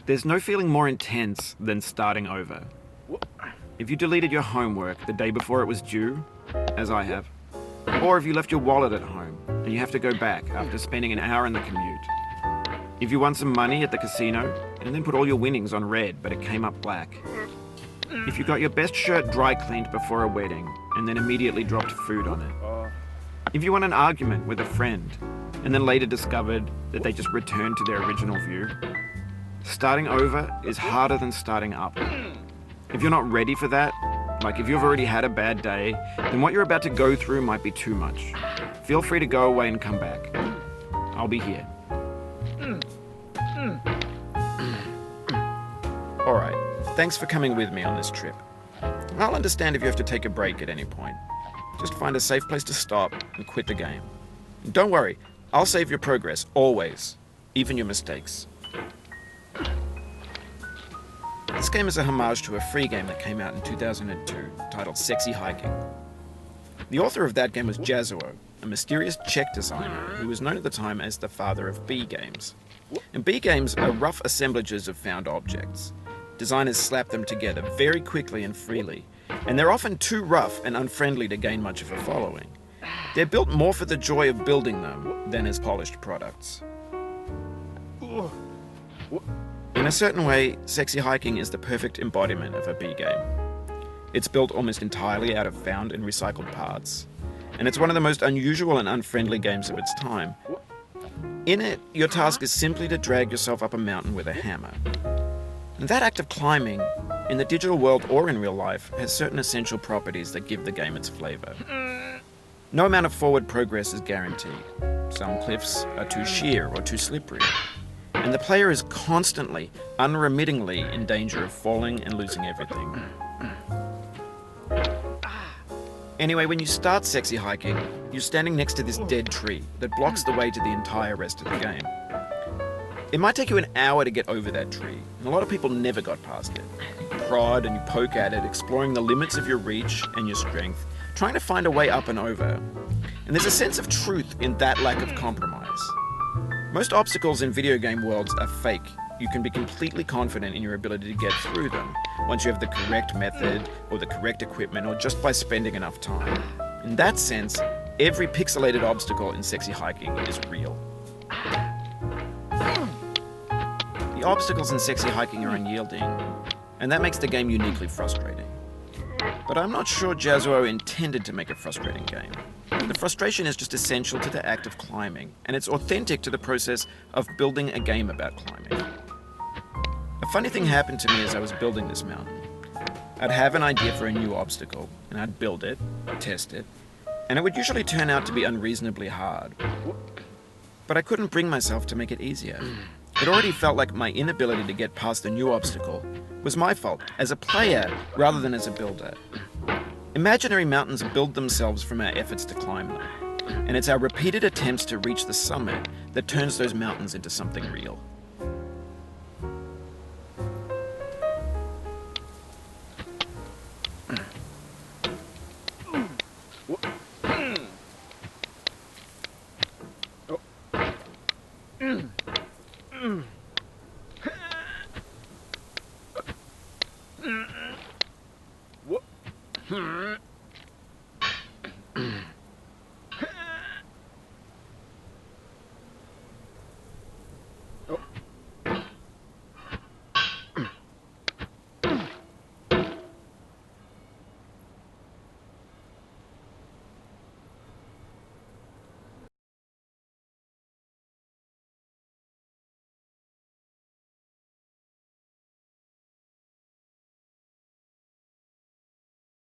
There's no feeling more intense than starting over. If you deleted your homework the day before it was due, as I have, or if you left your wallet at home and you have to go back after spending an hour in the commute. If you won some money at the casino and then put all your winnings on red but it came up black. If you got your best shirt dry cleaned before a wedding and then immediately dropped food on it. If you won an argument with a friend and then later discovered that they just returned to their original view. Starting over is harder than starting up. If you're not ready for that, like if you've already had a bad day, then what you're about to go through might be too much. Feel free to go away and come back. I'll be here. Alright, thanks for coming with me on this trip. I'll understand if you have to take a break at any point. Just find a safe place to stop and quit the game. And don't worry, I'll save your progress, always. Even your mistakes. This game is a homage to a free game that came out in 2002, titled Sexy Hiking. The author of that game was Jazuo, a mysterious Czech designer who was known at the time as the father of B games. And B games are rough assemblages of found objects. Designers slap them together very quickly and freely, and they're often too rough and unfriendly to gain much of a following. They're built more for the joy of building them than as polished products. In a certain way, Sexy Hiking is the perfect embodiment of a B game. It's built almost entirely out of found and recycled parts, and it's one of the most unusual and unfriendly games of its time. In it, your task is simply to drag yourself up a mountain with a hammer. And that act of climbing, in the digital world or in real life, has certain essential properties that give the game its flavor. No amount of forward progress is guaranteed. Some cliffs are too sheer or too slippery. And the player is constantly, unremittingly in danger of falling and losing everything. Anyway, when you start Sexy Hiking, you're standing next to this dead tree that blocks the way to the entire rest of the game. It might take you an hour to get over that tree, and a lot of people never got past it. You prod and you poke at it, exploring the limits of your reach and your strength, trying to find a way up and over. And there's a sense of truth in that lack of compromise. Most obstacles in video game worlds are fake. You can be completely confident in your ability to get through them once you have the correct method or the correct equipment or just by spending enough time. In that sense, every pixelated obstacle in Sexy Hiking is real. The obstacles in Sexy Hiking are unyielding, and that makes the game uniquely frustrating. But I'm not sure Jazuo intended to make a frustrating game. The frustration is just essential to the act of climbing, and it's authentic to the process of building a game about climbing. A funny thing happened to me as I was building this mountain. I'd have an idea for a new obstacle, and I'd build it, test it, and it would usually turn out to be unreasonably hard. But I couldn't bring myself to make it easier. It already felt like my inability to get past the new obstacle was my fault, as a player rather than as a builder. Imaginary mountains build themselves from our efforts to climb them, and it's our repeated attempts to reach the summit that turns those mountains into something real.